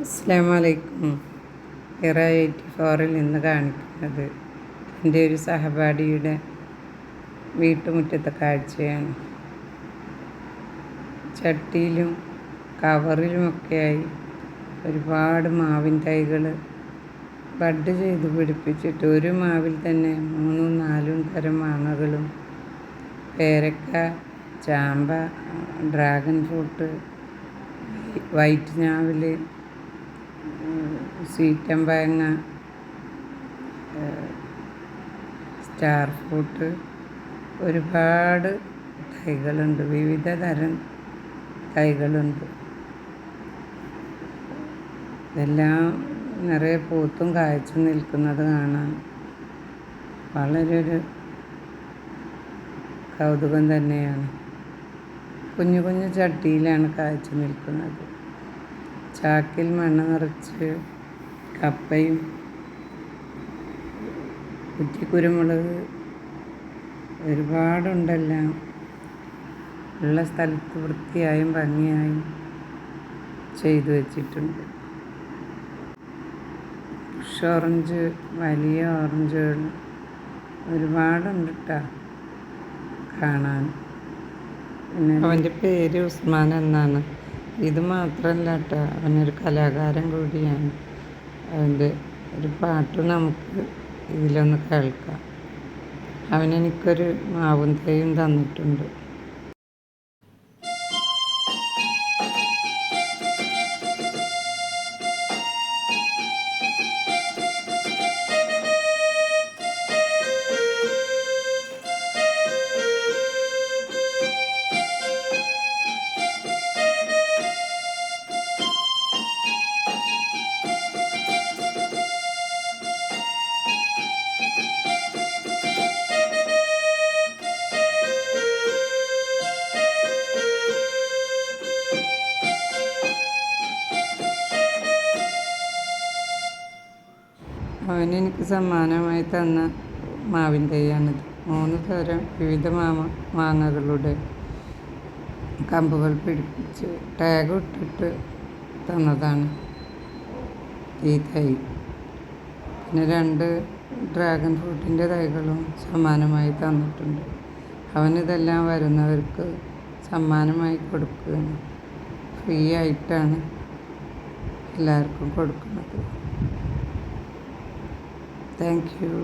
അസ്സലാമു അലൈക്കും. ഇറ 84-ൽ നിന്ന് കാണിക്കുന്നത് എൻ്റെ ഒരു സഹപാഠിയുടെ വീട്ടുമുറ്റത്തെ കാഴ്ചയാണ്. ചട്ടിയിലും കവറിലുമൊക്കെയായി ഒരുപാട് മാവിൻ തൈകൾ ബഡ് ചെയ്ത് പിടിപ്പിച്ചിട്ട് ഒരു മാവിൽ തന്നെ 3-4 തരം മാങ്ങകളും പേരക്ക, ചാമ്പ, ഡ്രാഗൺ ഫ്രൂട്ട്, വൈറ്റ് ഞാവൽ, സീറ്റമ്പഴങ്ങ, സ്റ്റാർ ഫ്രൂട്ട്, ഒരുപാട് തൈകളുണ്ട്. വിവിധ തരം തൈകളുണ്ട്. ഇതെല്ലാം നിറയെ പൂത്തും കായ്ച്ചും നിൽക്കുന്നത് കാണാൻ വളരെ ഒരു കൗതുകം തന്നെയാണ്. കുഞ്ഞു കുഞ്ഞു ചട്ടിയിലാണ് കായ്ച്ചു നിൽക്കുന്നത്. ചാക്കിൽ മണ്ണ് നിറച്ച് കപ്പയും കുറ്റിക്കുരുമുളക് ഒരുപാടുണ്ടെല്ലാം ഉള്ള സ്ഥലത്ത് വൃത്തിയായും ഭംഗിയായും ചെയ്തു വച്ചിട്ടുണ്ട്. ബുഷ് ഓറഞ്ച്, വലിയ ഓറഞ്ചുകൾ ഒരുപാടുണ്ട് കേട്ടോ കാണാൻ. പിന്നെ അവൻ്റെ പേര് ഉസ്മാൻ എന്നാണ്. ഇത് മാത്രമല്ല കേട്ടോ, അവനൊരു കലാകാരൻ കൂടിയാണ്. അവൻ്റെ ഒരു പാട്ട് നമുക്ക് ഇതിലൊന്ന് കേൾക്കാം. അവനെനിക്കൊരു മാവും തൈയും തന്നിട്ടുണ്ട്. അവനെനിക്ക് സമ്മാനമായി തന്ന മാവിൻ തൈയാണിത്. 3 തരം വിവിധ മാങ്ങകളുടെ കമ്പുകൾ പിടിപ്പിച്ച് ടാഗ് ഇട്ടിട്ട് തന്നതാണ് ഈ തൈ. പിന്നെ 2 ഡ്രാഗൺ ഫ്രൂട്ടിൻ്റെ തൈകളും സമ്മാനമായി തന്നിട്ടുണ്ട്. അവനിതെല്ലാം വരുന്നവർക്ക് സമ്മാനമായി കൊടുക്കുകയാണ്. ഫ്രീ ആയിട്ടാണ് എല്ലാവർക്കും കൊടുക്കുന്നത്. Thank you.